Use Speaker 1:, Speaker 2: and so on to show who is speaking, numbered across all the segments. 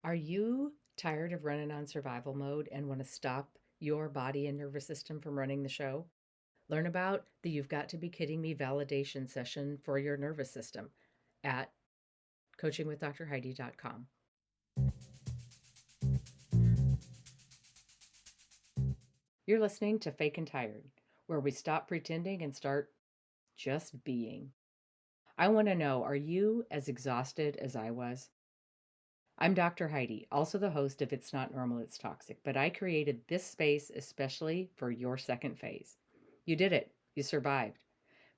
Speaker 1: Are you tired of running on survival mode and want to stop your body and nervous system from running the show? Learn about the You've Got to Be Kidding Me validation session for your nervous system at coachingwithdrheidi.com. You're listening to Fake and Tired, where we stop pretending and start just being. I want to know, are you as exhausted as I was? I'm Dr. Heidi, also the host of It's Not Normal, It's Toxic, but I created this space especially for your second phase. You did it. You survived.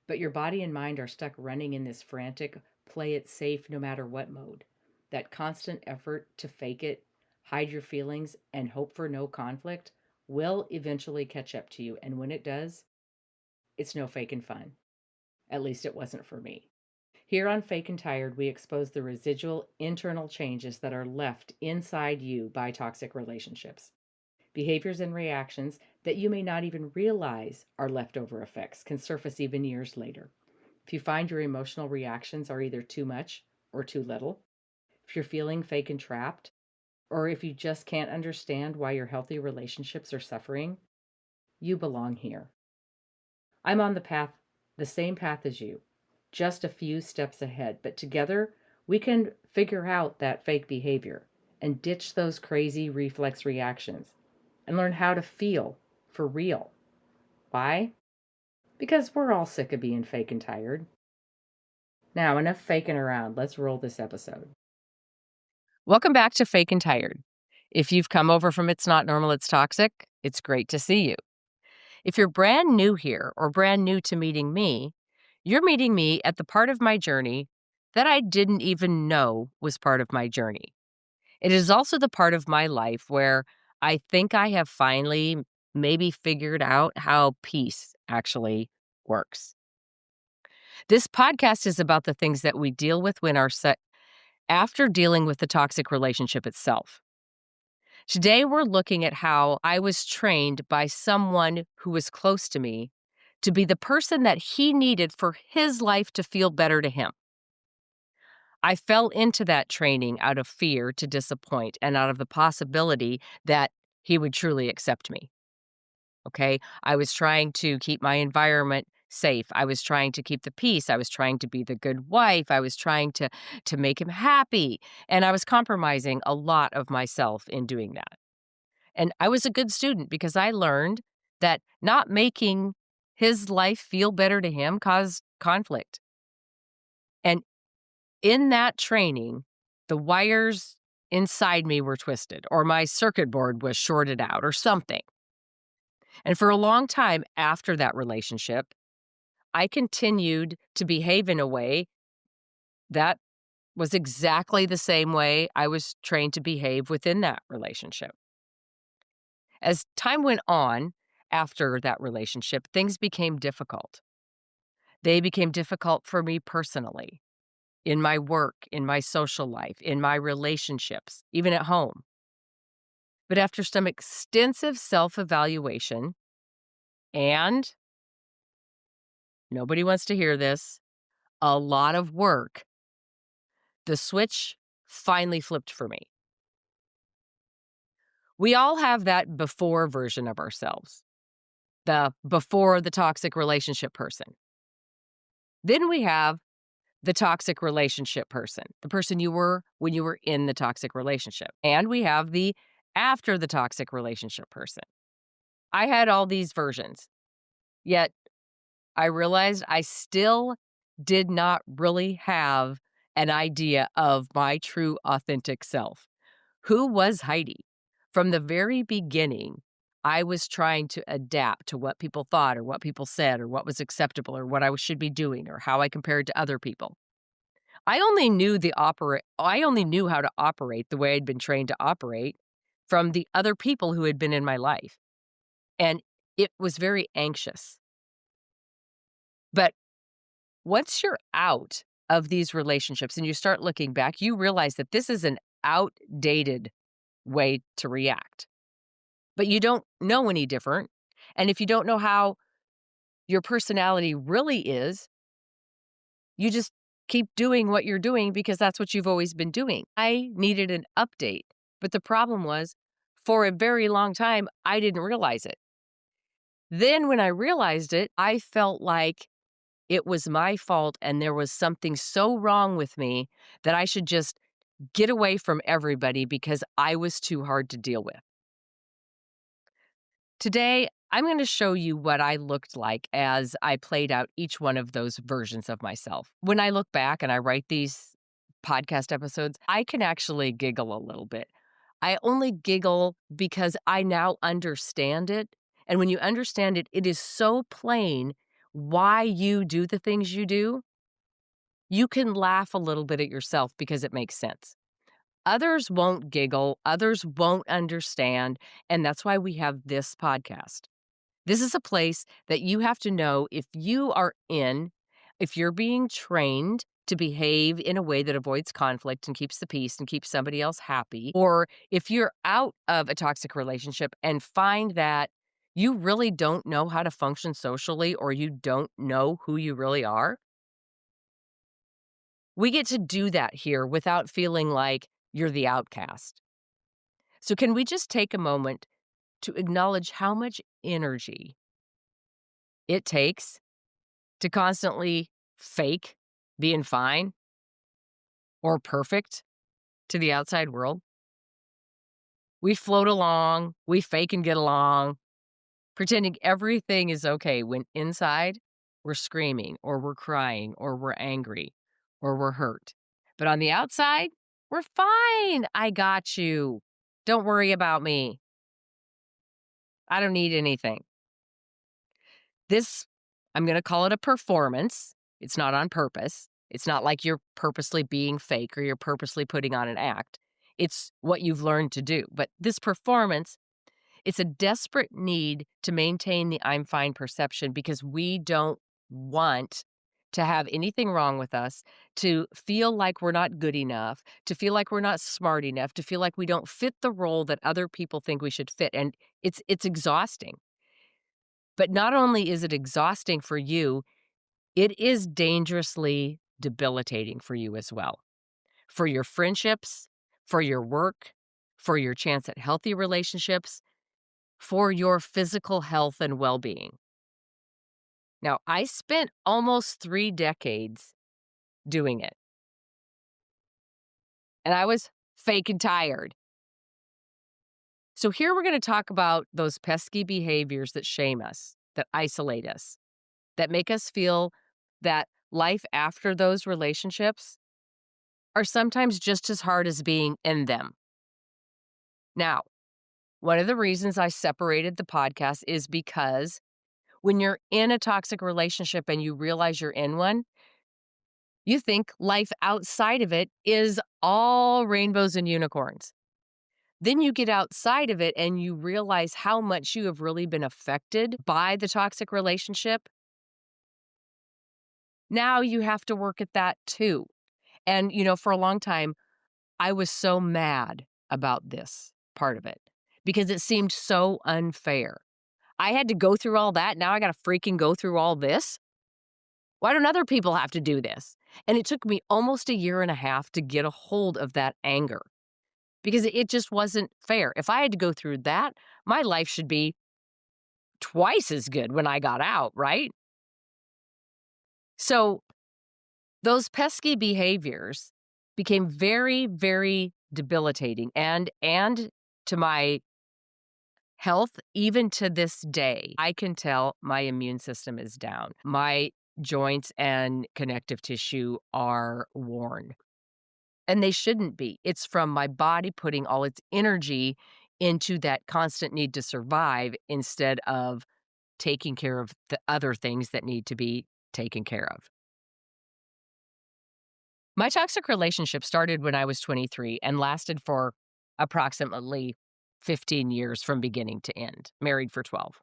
Speaker 1: But your body and mind are stuck running in this frantic, play it safe no matter what mode. That constant effort to fake it, hide your feelings, and hope for no conflict will eventually catch up to you. And when it does, it's no fake and fun. At least it wasn't for me. Here on Fake and Tired, we expose the residual internal changes that are left inside you by toxic relationships. Behaviors and reactions that you may not even realize are leftover effects can surface even years later. If you find your emotional reactions are either too much or too little, if you're feeling fake and trapped, or if you just can't understand why your healthy relationships are suffering, you belong here. I'm on the same path as you, just a few steps ahead, but together we can figure out that fake behavior and ditch those crazy reflex reactions and learn how to feel for real. Why? Because we're all sick of being fake and tired. Now, enough faking around. Let's roll this episode. Welcome back to Fake and Tired. If you've come over from It's Not Normal, It's Toxic, it's great to see you. If you're brand new here or brand new to meeting me, you're meeting me at the part of my journey that I didn't even know was part of my journey. It is also the part of my life where I think I have finally maybe figured out how peace actually works. This podcast is about the things that we deal with when after dealing with the toxic relationship itself. Today, we're looking at how I was trained by someone who was close to me to be the person that he needed for his life to feel better to him. I fell into that training out of fear to disappoint and out of the possibility that he would truly accept me. Okay. I was trying to keep my environment safe. I was trying to keep the peace. I was trying to be the good wife. I was trying to make him happy. And I was compromising a lot of myself in doing that. And I was a good student because I learned that not making his life feel better to him caused conflict. And in that training, the wires inside me were twisted, or my circuit board was shorted out, or something. And for a long time after that relationship, I continued to behave in a way that was exactly the same way I was trained to behave within that relationship. As time went on after that relationship, things became difficult. They became difficult for me personally, in my work, in my social life, in my relationships, even at home. But after some extensive self evaluation, and nobody wants to hear this, a lot of work, the switch finally flipped for me. We all have that before version of ourselves, the before the toxic relationship person. Then we have the toxic relationship person, the person you were when you were in the toxic relationship. And we have the after the toxic relationship person. I had all these versions, yet I realized I still did not really have an idea of my true authentic self. Who was Heidi? From the very beginning, I was trying to adapt to what people thought or what people said or what was acceptable or what I should be doing or how I compared to other people. I only knew how to operate the way I'd been trained to operate from the other people who had been in my life. And it was very anxious. But once you're out of these relationships and you start looking back, you realize that this is an outdated way to react. But you don't know any different. And if you don't know how your personality really is, you just keep doing what you're doing because that's what you've always been doing. I needed an update
Speaker 2: But the problem was, for a very long time, I didn't realize it. Then when I realized it, I felt like it was my fault and there was something so wrong with me that I should just get away from everybody because I was too hard to deal with. Today, I'm going to show you what I looked like as I played out each one of those versions of myself. When I look back and I write these podcast episodes, I can actually giggle a little bit. I only giggle because I now understand it. And when you understand it, it is so plain why you do the things you do. You can laugh a little bit at yourself because it makes sense. Others won't giggle, others won't understand, and that's why we have this podcast. This is a place that you have to know if you are in, if you're being trained to behave in a way that avoids conflict and keeps the peace and keeps somebody else happy, or if you're out of a toxic relationship and find that you really don't know how to function socially or you don't know who you really are. We get to do that here without feeling like you're the outcast. So, can we just take a moment to acknowledge how much energy it takes to constantly fake being fine or perfect to the outside world? We float along, we fake and get along, pretending everything is okay when inside we're screaming or we're crying or we're angry or we're hurt. But on the outside, we're fine. I got you. Don't worry about me. I don't need anything. This, I'm going to call it a performance. It's not on purpose. It's not like you're purposely being fake or you're purposely putting on an act. It's what you've learned to do. But this performance, it's a desperate need to maintain the I'm fine perception because we don't want to have anything wrong with us, to feel like we're not good enough, to feel like we're not smart enough, to feel like we don't fit the role that other people think we should fit. And it's exhausting. But not only is it exhausting for you, it is dangerously debilitating for you as well. For your friendships, for your work, for your chance at healthy relationships, for your physical health and well being. Now, I spent almost 3 decades doing it, and I was fake and tired. So, here we're going to talk about those pesky behaviors that shame us, that isolate us, that make us feel that life after those relationships are sometimes just as hard as being in them. Now, one of the reasons I separated the podcast is because when you're in a toxic relationship and you realize you're in one, you think life outside of it is all rainbows and unicorns. Then you get outside of it and you realize how much you have really been affected by the toxic relationship. Now you have to work at that too. And, for a long time, I was so mad about this part of it because it seemed so unfair. I had to go through all that. Now I got to freaking go through all this. Why don't other people have to do this? And it took me almost a year and a half to get a hold of that anger because it just wasn't fair. If I had to go through that, my life should be twice as good when I got out, right? So those pesky behaviors became very, very debilitating and to my health, even to this day, I can tell my immune system is down. My joints and connective tissue are worn, and they shouldn't be. It's from my body putting all its energy into that constant need to survive instead of taking care of the other things that need to be taken care of. My toxic relationship started when I was 23 and lasted for approximately 15 years from beginning to end, married for 12.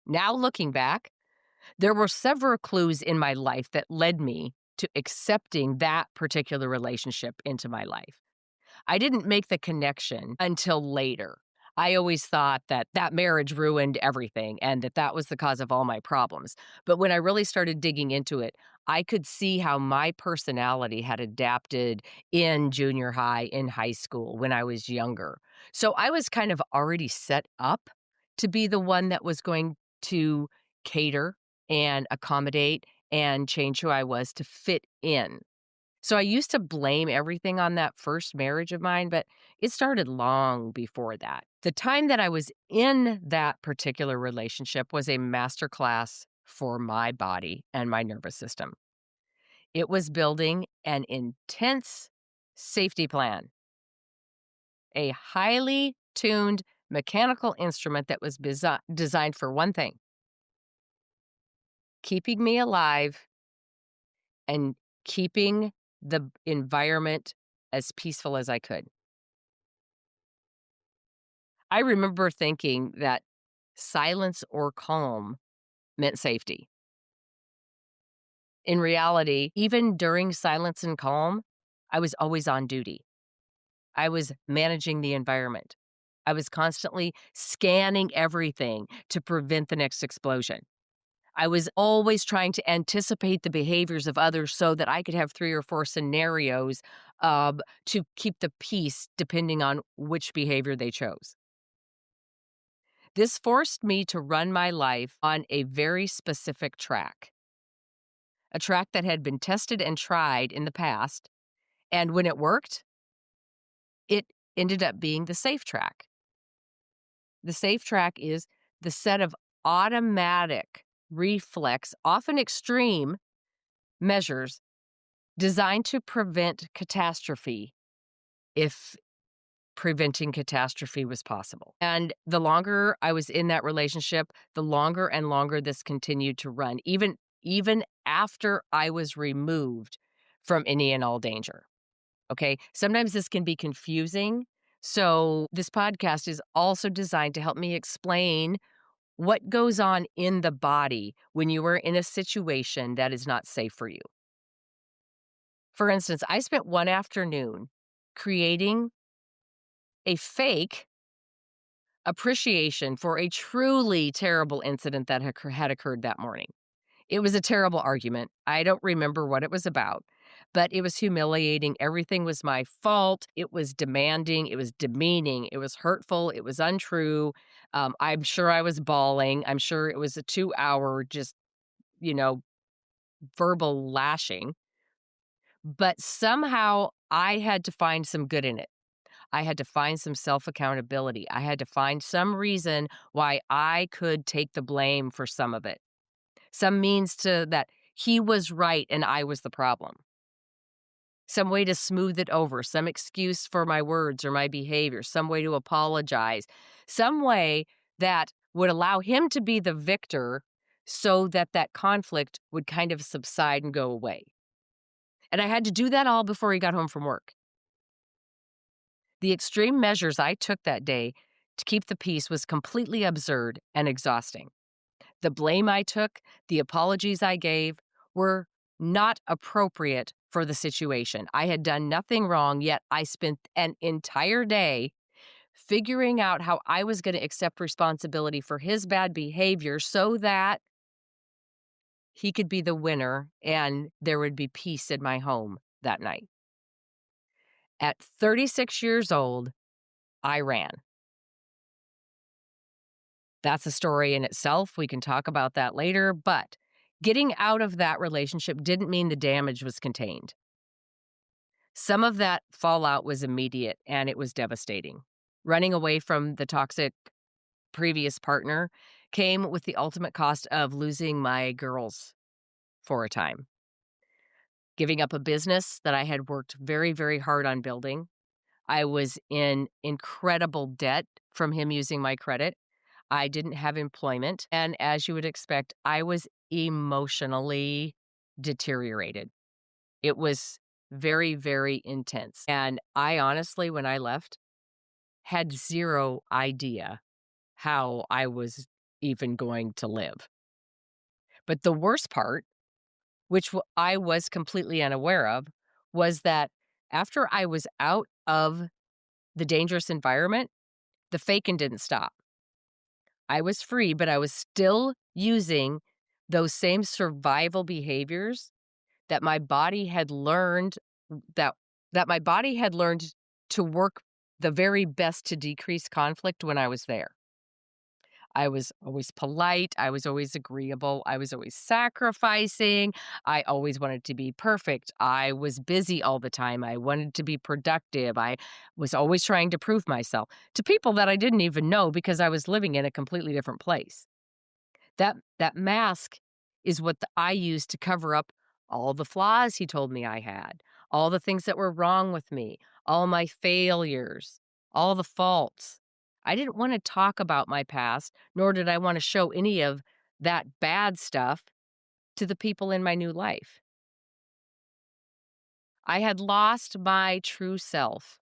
Speaker 2: Now, looking back, there were several clues in my life that led me to accepting that particular relationship into my life. I didn't make the connection until later. I always thought that that marriage ruined everything and that that was the cause of all my problems. But when I really started digging into it, I could see how my personality had adapted in junior high, in high school, when I was younger. So I was kind of already set up to be the one that was going to cater and accommodate and change who I was to fit in. So I used to blame everything on that first marriage of mine, but it started long before that. The time that I was in that particular relationship was a masterclass for my body and my nervous system. It was building an intense safety plan, a highly tuned mechanical instrument that was designed for one thing: keeping me alive and keeping the environment as peaceful as I could. I remember thinking that silence or calm meant safety. In reality, even during silence and calm, I was always on duty. I was managing the environment. I was constantly scanning everything to prevent the next explosion. I was always trying to anticipate the behaviors of others so that I could have 3 or 4 scenarios, to keep the peace depending on which behavior they chose. This forced me to run my life on a very specific track, a track that had been tested and tried in the past, and when it worked, it ended up being the safe track. The safe track is the set of automatic, reflex, often extreme measures designed to prevent catastrophe if preventing catastrophe was possible. And the longer I was in that relationship, the longer and longer this continued to run, even after I was removed from any and all danger. Okay? Sometimes this can be confusing. So this podcast is also designed to help me explain what goes on in the body when you are in a situation that is not safe for you. For instance, I spent one afternoon creating a fake appreciation for a truly terrible incident that had occurred that morning. It was a terrible argument. I don't remember what it was about, but it was humiliating. Everything was my fault. It was demanding. It was demeaning. It was hurtful. It was untrue. I'm sure I was bawling. I'm sure it was a 2 hour just, you know, verbal lashing. But somehow I had to find some good in it. I had to find some self accountability. I had to find some reason why I could take the blame for some of it. Some means to that he was right and I was the problem. Some way to smooth it over, some excuse for my words or my behavior, some way to apologize, some way that would allow him to be the victor so that that conflict would kind of subside and go away. And I had to do that all before he got home from work. The extreme measures I took that day to keep the peace was completely absurd and exhausting. The blame I took, the apologies I gave were not appropriate for the situation. I had done nothing wrong, yet I spent an entire day figuring out how I was going to accept responsibility for his bad behavior so that he could be the winner and there would be peace in my home that night. At 36 years old, I ran. That's a story in itself. We can talk about that later. But getting out of that relationship didn't mean the damage was contained. Some of that fallout was immediate and it was devastating. Running away from the toxic previous partner came with the ultimate cost of losing my girls for a time, giving up a business that I had worked very, very hard on building. I was in incredible debt from him using my credit. I didn't have employment, and as you would expect, I was emotionally deteriorated. It was very, very intense, and I honestly, when I left, had 0 idea how I was even going to live. But the worst part, which I was completely unaware of, was that after I was out of the dangerous environment, the faking didn't stop. I was free, but I was still using those same survival behaviors that my body had learned that my body had learned to work the very best to decrease conflict when I was there. I was always polite, I was always agreeable, I was always sacrificing, I always wanted to be perfect, I was busy all the time, I wanted to be productive, I was always trying to prove myself to people that I didn't even know because I was living in a completely different place. That mask is what I used to cover up all the flaws he told me I had, all the things that were wrong with me, all my failures, all the faults. I didn't wanna talk about my past, nor did I wanna show any of that bad stuff to the people in my new life. I had lost my true self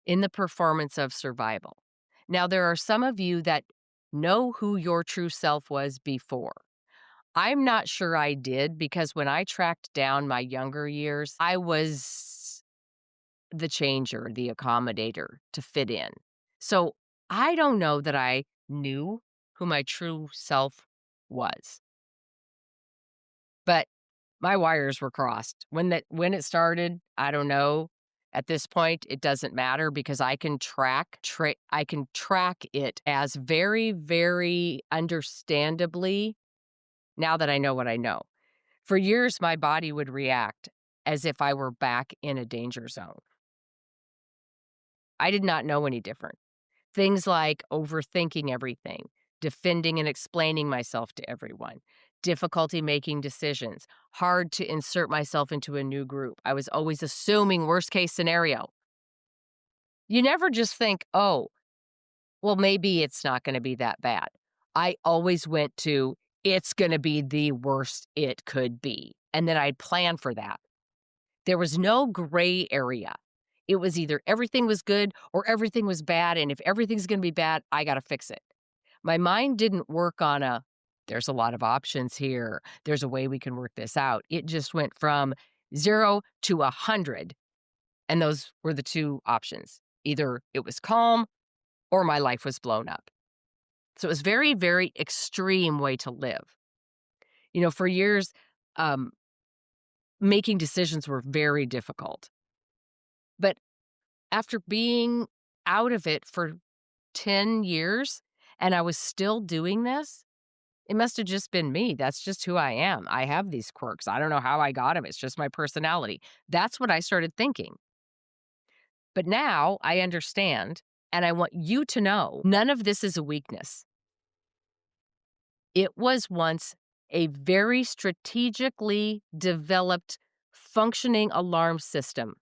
Speaker 2: in the performance of survival. Now, there are some of you that know who your true self was before. I'm not sure I did because when I tracked down my younger years, I was the changer, the accommodator to fit in. So I don't know that I knew who my true self was, but my wires were crossed. When it started, I don't know. At this point, it doesn't matter because I can track it as very, very understandably now that I know what I know. For years, my body would react as if I were back in a danger zone. I did not know any different. Things like overthinking everything, defending and explaining myself to everyone, difficulty making decisions, hard to insert myself into a new group. I was always assuming worst case scenario. You never just think, oh, well, maybe it's not going to be that bad. I always went to, it's going to be the worst it could be. And then I'd plan for that. There was no gray area. It was either everything was good or everything was bad, and if everything's gonna be bad, I gotta fix it. My mind didn't work on "There's a lot of options here. There's a way we can work this out." It just went from 0 to 100, and those were the 2 options. Either it was calm or my life was blown up. So it was very, very extreme way to live. For years, um, making decisions were very difficult. But after being out of it for 10 years and I was still doing this, it must have just been me. That's just who I am. I have these quirks. I don't know how I got them. It's just my personality. That's what I started thinking. But now I understand, and I want you to know none of this is a weakness. It was once a very strategically developed functioning alarm system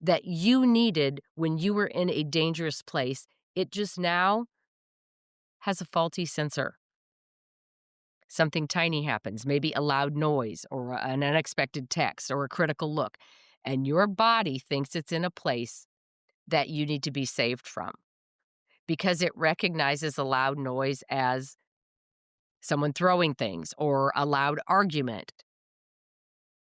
Speaker 2: that you needed when you were in a dangerous place. It just now has a faulty sensor. Something tiny happens, maybe a loud noise or an unexpected text or a critical look, and your body thinks it's in a place that you need to be saved from because it recognizes a loud noise as someone throwing things or a loud argument.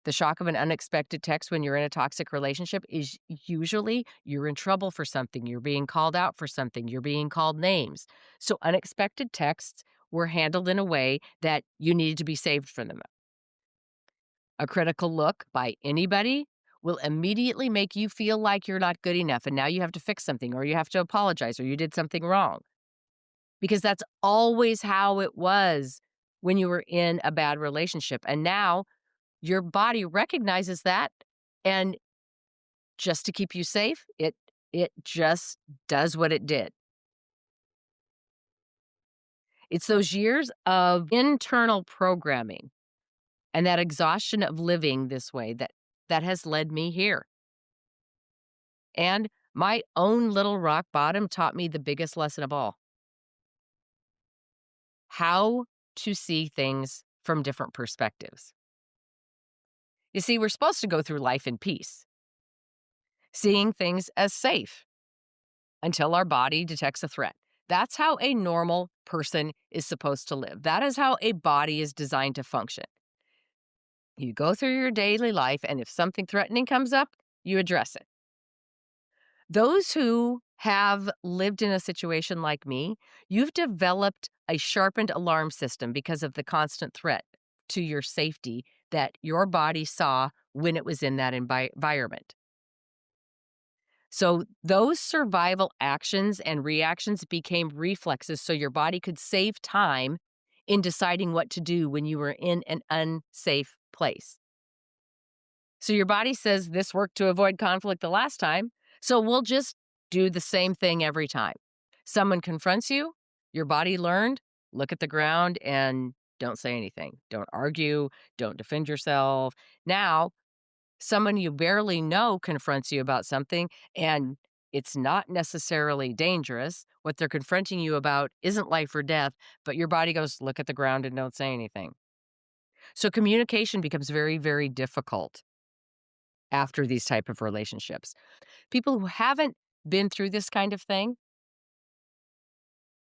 Speaker 2: The shock of an unexpected text when you're in a toxic relationship is usually you're in trouble for something, you're being called out for something, you're being called names. So unexpected texts were handled in a way that you needed to be saved from them. A critical look by anybody will immediately make you feel like you're not good enough and now you have to fix something or you have to apologize or you did something wrong. Because that's always how it was when you were in a bad relationship. And now your body recognizes that, and just to keep you safe, it just does what it did. It's those years of internal programming and that exhaustion of living this way that has led me here. And my own little rock bottom taught me the biggest lesson of all, how to see things from different perspectives. You see, we're supposed to go through life in peace, seeing things as safe until our body detects a threat. That's how a normal person is supposed to live. That is how a body is designed to function. You go through your daily life, and if something threatening comes up, you address it. Those who have lived in a situation like me, you've developed a sharpened alarm system because of the constant threat to your safety that your body saw when it was in that environment. So those survival actions and reactions became reflexes so your body could save time in deciding what to do when you were in an unsafe place. So your body says this worked to avoid conflict the last time, so we'll just do the same thing every time. Someone confronts you, your body learned, look at the ground and don't say anything. Don't argue, don't defend yourself. Now, someone you barely know confronts you about something and it's not necessarily dangerous. What they're confronting you about isn't life or death, but your body goes, look at the ground and don't say anything. So communication becomes very, very difficult after these type of relationships. People who haven't been through this kind of thing,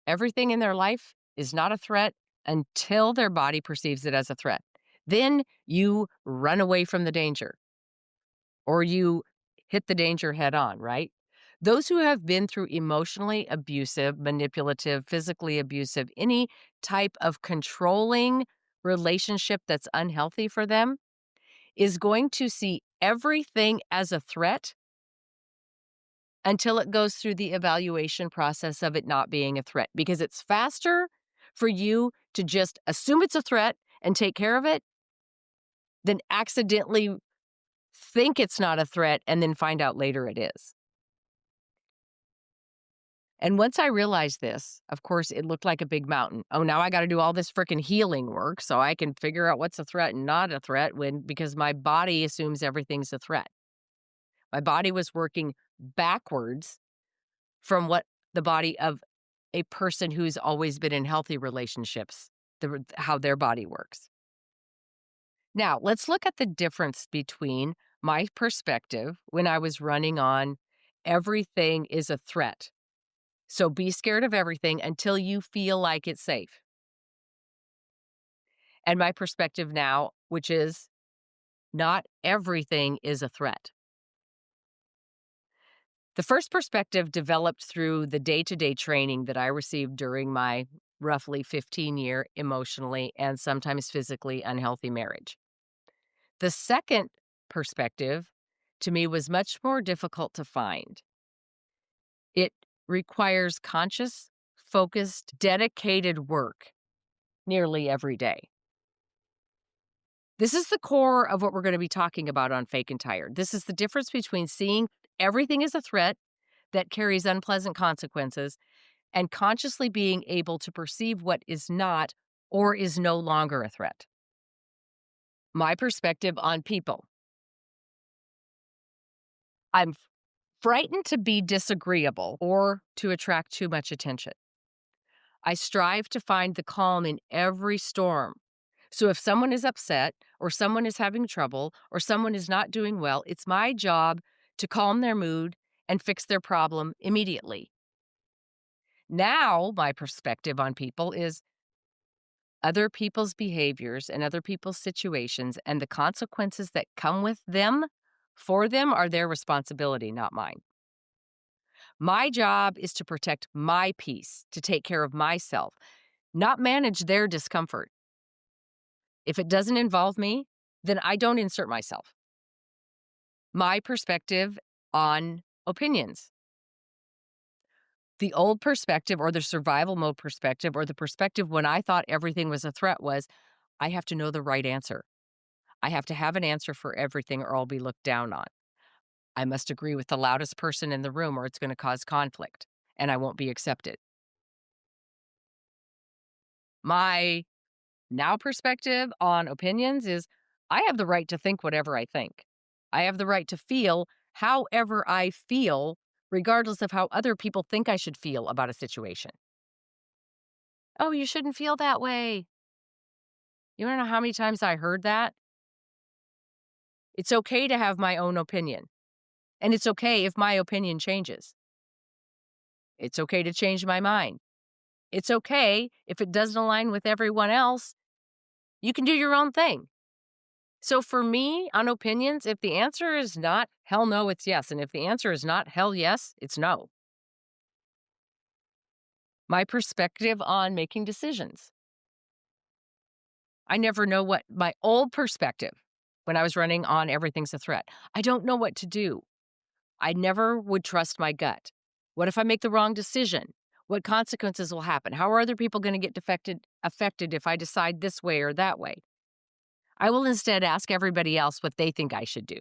Speaker 2: everything in their life is not a threat until their body perceives it as a threat. Then you run away from the danger or you hit the danger head on, right? Those who have been through emotionally abusive, manipulative, physically abusive, any type of controlling relationship that's unhealthy for them is going to see everything as a threat until it goes through the evaluation process of it not being a threat, because it's faster for you to just assume it's a threat and take care of it than accidentally think it's not a threat and then find out later it is. And once I realized this, of course, it looked like a big mountain. Oh, now I got to do all this freaking healing work so I can figure out what's a threat and not a threat because my body assumes everything's a threat. My body was working backwards from what the body of a person who's always been in healthy relationships, how their body works. Now, let's look at the difference between my perspective when I was running on everything is a threat. So be scared of everything until you feel like it's safe. And my perspective now, which is not everything is a threat. The first perspective developed through the day-to-day training that I received during my roughly 15-year emotionally and sometimes physically unhealthy marriage. The second perspective to me was much more difficult to find. It requires conscious, focused, dedicated work nearly every day. This is the core of what we're going to be talking about on Fake and Tired. This is the difference between seeing everything as a threat that carries unpleasant consequences and consciously being able to perceive what is not or is no longer a threat. My perspective on people. I'm frightened to be disagreeable or to attract too much attention. I strive to find the calm in every storm. So if someone is upset or someone is having trouble or someone is not doing well, it's my job to calm their mood and fix their problem immediately. Now, my perspective on people is other people's behaviors and other people's situations and the consequences that come with them for them are their responsibility, not mine. My job is to protect my peace, to take care of myself, not manage their discomfort. If it doesn't involve me, then I don't insert myself. My perspective on opinions. The old perspective or the survival mode perspective or the perspective when I thought everything was a threat was I have to know the right answer. I have to have an answer for everything or I'll be looked down on. I must agree with the loudest person in the room or it's going to cause conflict and I won't be accepted. My now perspective on opinions is I have the right to think whatever I think. I have the right to feel however I feel, regardless of how other people think I should feel about a situation. Oh, you shouldn't feel that way. You want to know how many times I heard that? It's okay to have my own opinion. And it's okay if my opinion changes. It's okay to change my mind. It's okay if it doesn't align with everyone else. You can do your own thing. So for me, on opinions, if the answer is not hell no, it's yes. And if the answer is not hell yes, it's no. My perspective on making decisions. I never know what my old perspective when I was running on everything's a threat. I don't know what to do. I never would trust my gut. What if I make the wrong decision? What consequences will happen? How are other people going to get affected if I decide this way or that way? I will instead ask everybody else what they think I should do.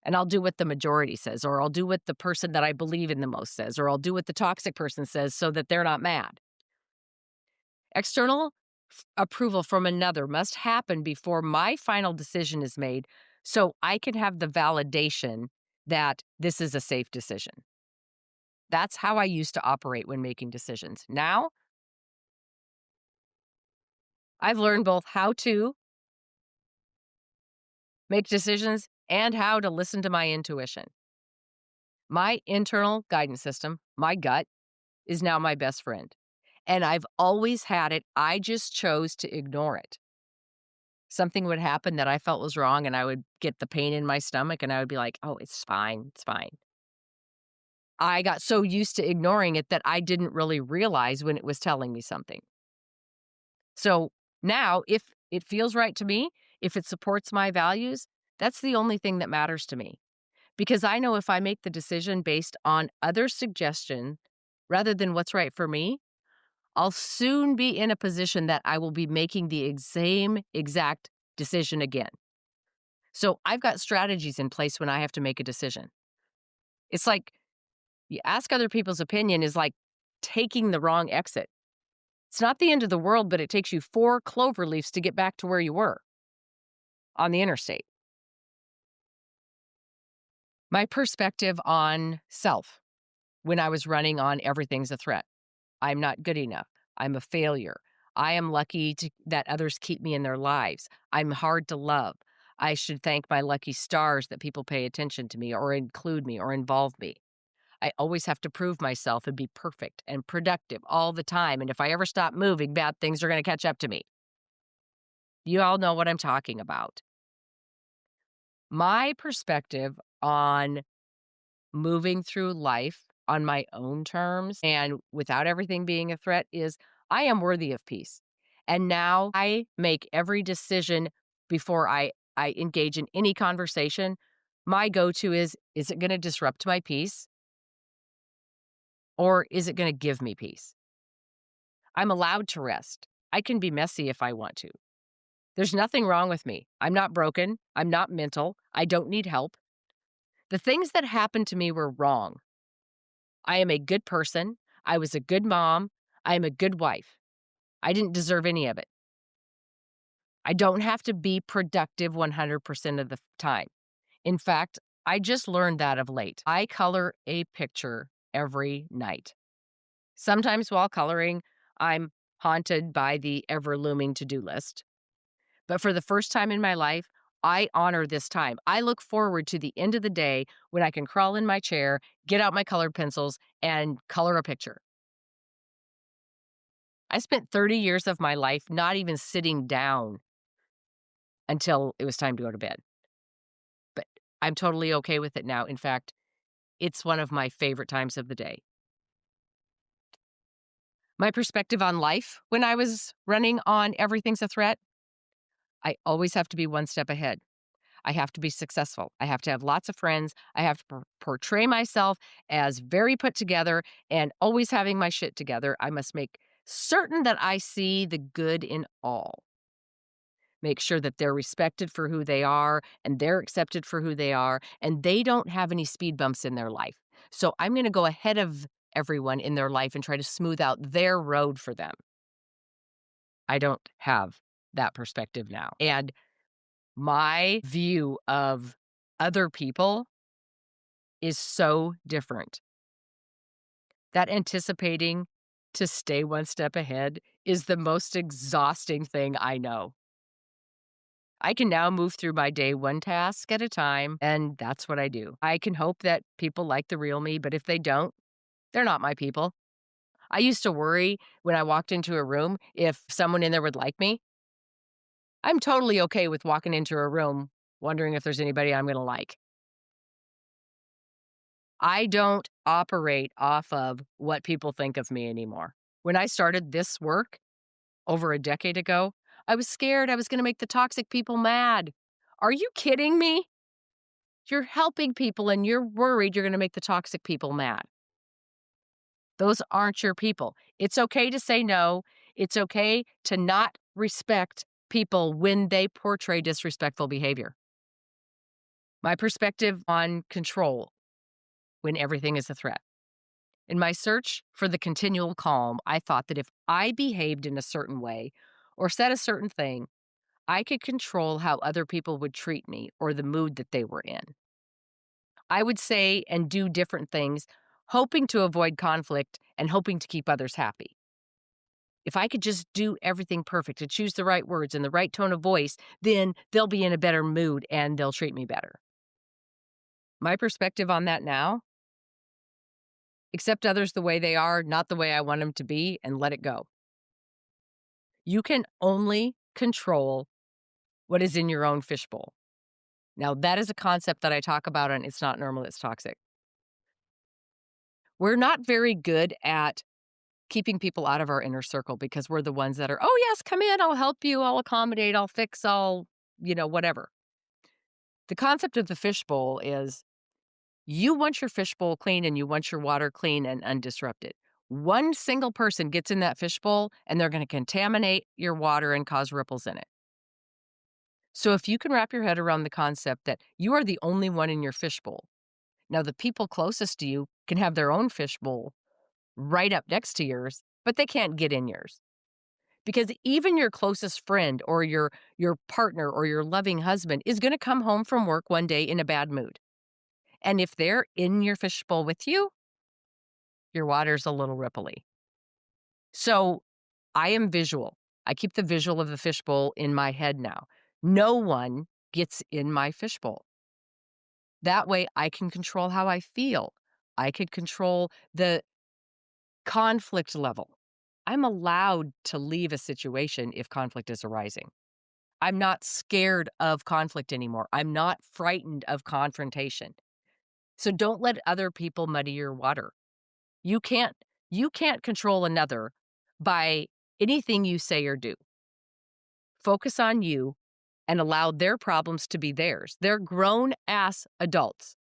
Speaker 2: And I'll do what the majority says, or I'll do what the person that I believe in the most says, or I'll do what the toxic person says so that they're not mad. External approval from another must happen before my final decision is made so I can have the validation that this is a safe decision. That's how I used to operate when making decisions. Now, I've learned both how to make decisions and how to listen to my intuition. My internal guidance system, my gut, is now my best friend. And I've always had it. I just chose to ignore it. Something would happen that I felt was wrong, and I would get the pain in my stomach, and I would be like, "Oh, it's fine. It's fine." I got so used to ignoring it that I didn't really realize when it was telling me something. So now, if it feels right to me, if it supports my values, that's the only thing that matters to me. Because I know if I make the decision based on other suggestion rather than what's right for me, I'll soon be in a position that I will be making the same exact decision again. So I've got strategies in place when I have to make a decision. It's like you ask other people's opinion is like taking the wrong exit. It's not the end of the world, but it takes you 4 clover leaves to get back to where you were on the interstate. My perspective on self when I was running on everything's a threat. I'm not good enough. I'm a failure. I am lucky that others keep me in their lives. I'm hard to love. I should thank my lucky stars that people pay attention to me or include me or involve me. I always have to prove myself and be perfect and productive all the time. And if I ever stop moving, bad things are going to catch up to me. You all know what I'm talking about. My perspective on moving through life on my own terms and without everything being a threat is I am worthy of peace. And now I make every decision before I engage in any conversation. My go-to is it going to disrupt my peace or is it going to give me peace? I'm allowed to rest. I can be messy if I want to. There's nothing wrong with me. I'm not broken. I'm not mental. I don't need help. The things that happened to me were wrong. I am a good person. I was a good mom. I am a good wife. I didn't deserve any of it. I don't have to be productive 100% of the time. In fact, I just learned that of late. I color a picture every night. Sometimes while coloring, I'm haunted by the ever looming to do list. But for the first time in my life, I honor this time. I look forward to the end of the day when I can crawl in my chair, get out my colored pencils, and color a picture. I spent 30 years of my life not even sitting down until it was time to go to bed. But I'm totally okay with it now. In fact, it's one of my favorite times of the day. My perspective on life when I was running on everything's a threat, I always have to be one step ahead. I have to be successful. I have to have lots of friends. I have to portray myself as very put together and always having my shit together. I must make certain that I see the good in all. Make sure that they're respected for who they are and they're accepted for who they are, and they don't have any speed bumps in their life. So I'm going to go ahead of everyone in their life and try to smooth out their road for them. I don't have that perspective now. And my view of other people is so different. That anticipating to stay one step ahead is the most exhausting thing I know. I can now move through my day one task at a time, and that's what I do. I can hope that people like the real me, but if they don't, they're not my people. I used to worry when I walked into a room if someone in there would like me. I'm totally okay with walking into a room wondering if there's anybody I'm going to like. I don't operate off of what people think of me anymore. When I started this work over a decade ago, I was scared I was gonna make the toxic people mad. Are you kidding me? You're helping people and you're worried you're gonna make the toxic people mad. Those aren't your people. It's okay to say no. It's okay to not respect people when they portray disrespectful behavior. My perspective on control when everything is a threat. In my search for the continual calm, I thought that if I behaved in a certain way or said a certain thing, I could control how other people would treat me or the mood that they were in. I would say and do different things, hoping to avoid conflict and hoping to keep others happy. If I could just do everything perfect and choose the right words and the right tone of voice, then they'll be in a better mood and they'll treat me better. My perspective on that now, accept others the way they are, not the way I want them to be, and let it go. You can only control what is in your own fishbowl. Now, that is a concept that I talk about on It's Not Normal, It's Toxic. We're not very good at keeping people out of our inner circle because we're the ones that are, oh, yes, come in, I'll help you, I'll accommodate, I'll fix, whatever. The concept of the fishbowl is you want your fishbowl clean and you want your water clean and undisrupted. One single person gets in that fishbowl and they're going to contaminate your water and cause ripples in it. So if you can wrap your head around the concept that you are the only one in your fishbowl, now the people closest to you can have their own fishbowl right up next to yours, but they can't get in yours. Because even your closest friend or your partner or your loving husband is going to come home from work one day in a bad mood. And if they're in your fishbowl with you, your water's a little ripply. So I am visual. I keep the visual of the fishbowl in my head now. No one gets in my fishbowl. That way I can control how I feel. I can control the conflict level. I'm allowed to leave a situation if conflict is arising. I'm not scared of conflict anymore. I'm not frightened of confrontation. So don't let other people muddy your water. You can't you can't control another by anything you say or do. Focus on you and allow their problems to be theirs. They're grown-ass adults.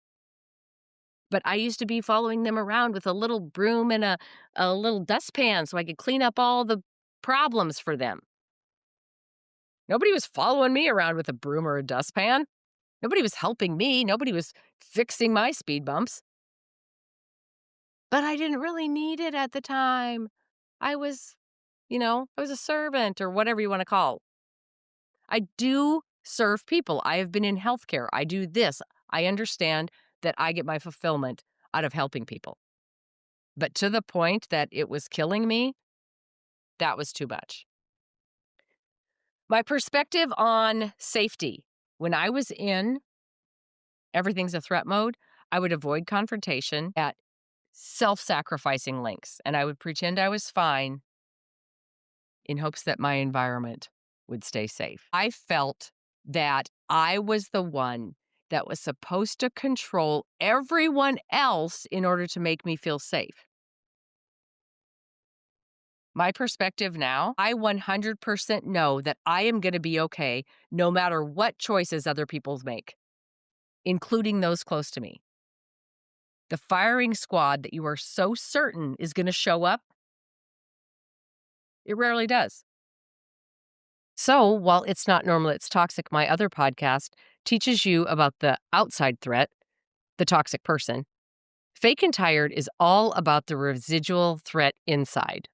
Speaker 2: But I used to be following them around with a little broom and a little dustpan so I could clean up all the problems for them. Nobody was following me around with a broom or a dustpan. Nobody was helping me. Nobody was fixing my speed bumps. But I didn't really need it at the time. I was, I was a servant or whatever you want to call. I do serve people. I have been in healthcare. I do this. I understand that I get my fulfillment out of helping people. But to the point that it was killing me, that was too much. My perspective on safety. When I was in everything's a threat mode, I would avoid confrontation at self-sacrificing lengths, and I would pretend I was fine in hopes that my environment would stay safe. I felt that I was the one that was supposed to control everyone else in order to make me feel safe. My perspective now, I 100% know that I am going to be okay no matter what choices other people make, including those close to me. The firing squad that you are so certain is going to show up, it rarely does. So, while It's Not Normal, It's Toxic, my other podcast teaches you about the outside threat, the toxic person, Fake and Tired is all about the residual threat inside,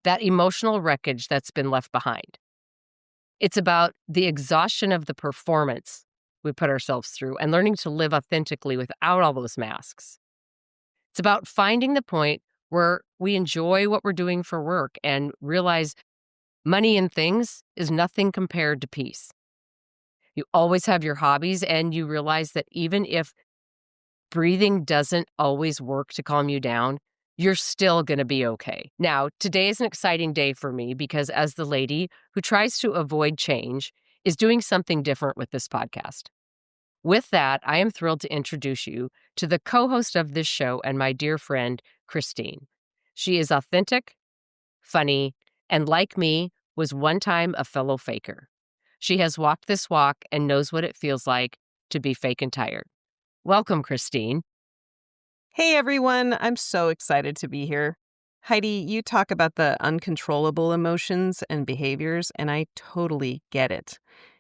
Speaker 2: that emotional wreckage that's been left behind. It's about the exhaustion of the performance we put ourselves through and learning to live authentically without all those masks. It's about finding the point where we enjoy what we're doing for work and realize money and things is nothing compared to peace. You always have your hobbies, and you realize that even if breathing doesn't always work to calm you down, you're still going to be okay. Now, today is an exciting day for me because as the lady who tries to avoid change is doing something different with this podcast. With that, I am thrilled to introduce you to the co-host of this show and my dear friend, Christine. She is authentic, funny, and like me, was one time a fellow faker. She has walked this walk and knows what it feels like to be fake and tired. Welcome, Christine.
Speaker 3: Hey everyone, I'm so excited to be here. Heidi, you talk about the uncontrollable emotions and behaviors, and I totally get it.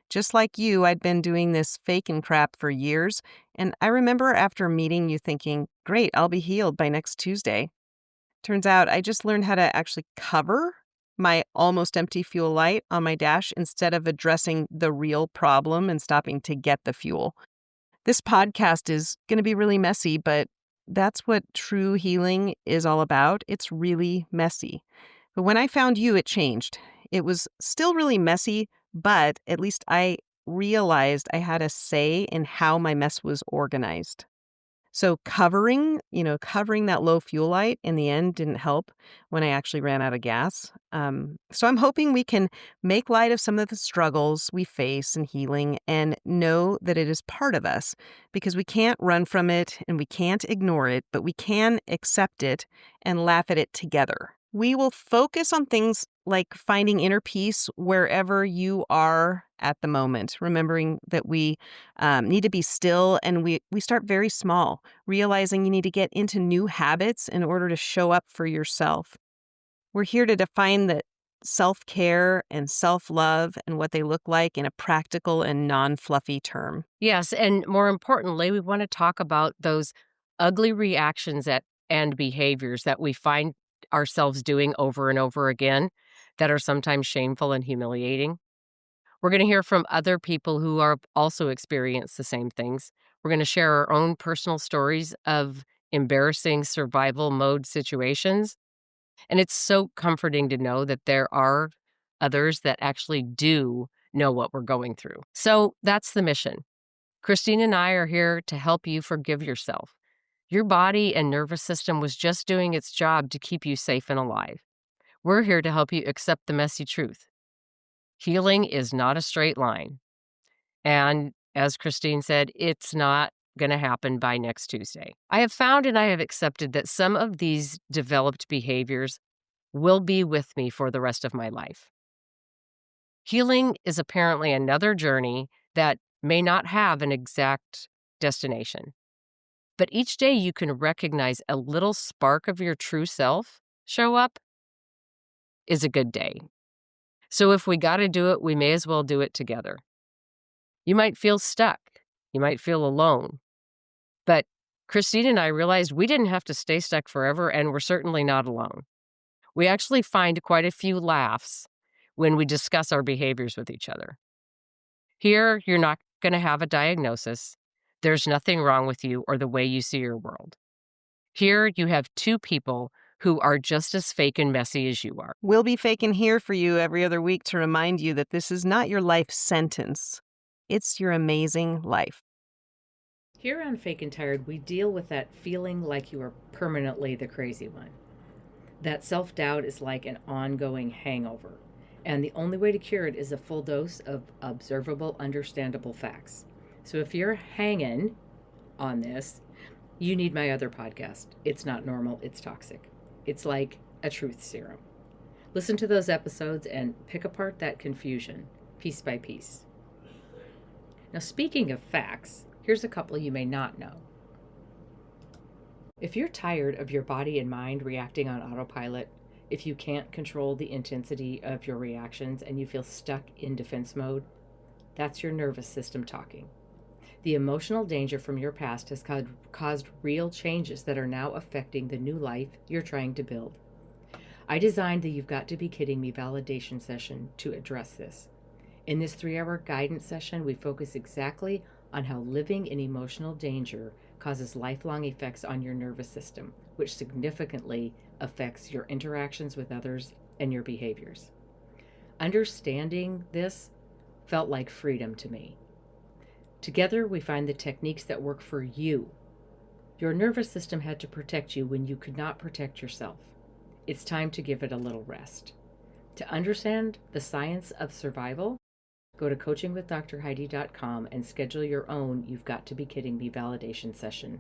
Speaker 3: Just like you, I'd been doing this fake and crap for years, and I remember after meeting you thinking, great, I'll be healed by next Tuesday. Turns out I just learned how to actually cover my almost empty fuel light on my dash instead of addressing the real problem and stopping to get the fuel. This podcast is going to be really messy, but that's what true healing is all about. It's really messy. But when I found you, it changed. It was still really messy, but at least I realized I had a say in how my mess was organized. So covering that low fuel light in the end didn't help when I actually ran out of gas. So I'm hoping we can make light of some of the struggles we face in healing and know that it is part of us because we can't run from it and we can't ignore it, but we can accept it and laugh at it together. We will focus on things like finding inner peace wherever you are at the moment, remembering that we need to be still and we start very small, realizing you need to get into new habits in order to show up for yourself. We're here to define that self-care and self-love and what they look like in a practical and non-fluffy term.
Speaker 2: Yes, and more importantly, we want to talk about those ugly reactions and behaviors that we find ourselves doing over and over again that are sometimes shameful and humiliating. We're going to hear from other people who are also experience the same things. We're going to share our own personal stories of embarrassing survival mode situations. And it's so comforting to know that there are others that actually do know what we're going through. So that's the mission. Christine and I are here to help you forgive yourself. Your body and nervous system was just doing its job to keep you safe and alive. We're here to help you accept the messy truth. Healing is not a straight line. And as Christine said, it's not going to happen by next Tuesday. I have found and I have accepted that some of these developed behaviors will be with me for the rest of my life. Healing is apparently another journey that may not have an exact destination. But each day you can recognize a little spark of your true self show up is a good day. So if we got to do it, we may as well do it together. You might feel stuck. You might feel alone. But Christine and I realized we didn't have to stay stuck forever, and we're certainly not alone. We actually find quite a few laughs when we discuss our behaviors with each other. Here, you're not going to have a diagnosis. There's nothing wrong with you or the way you see your world. Here, you have two people who are just as fake and messy as you are.
Speaker 3: We'll be faking here for you every other week to remind you that this is not your life sentence. It's your amazing life.
Speaker 1: Here on Fake and Tired, we deal with that feeling like you are permanently the crazy one. That self-doubt is like an ongoing hangover, and the only way to cure it is a full dose of observable, understandable facts. So if you're hanging on this, you need my other podcast. It's Not Normal, It's Toxic. It's like a truth serum. Listen to those episodes and pick apart that confusion, piece by piece. Now, speaking of facts, here's a couple you may not know. If you're tired of your body and mind reacting on autopilot, if you can't control the intensity of your reactions and you feel stuck in defense mode, that's your nervous system talking. The emotional danger from your past has caused real changes that are now affecting the new life you're trying to build. I designed the You've Got to Be Kidding Me validation session to address this. In this 3-hour guidance session, we focus exactly on how living in emotional danger causes lifelong effects on your nervous system, which significantly affects your interactions with others and your behaviors. Understanding this felt like freedom to me. Together, we find the techniques that work for you. Your nervous system had to protect you when you could not protect yourself. It's time to give it a little rest. To understand the science of survival, go to coachingwithdrheidi.com and schedule your own You've Got to Be Kidding Me validation session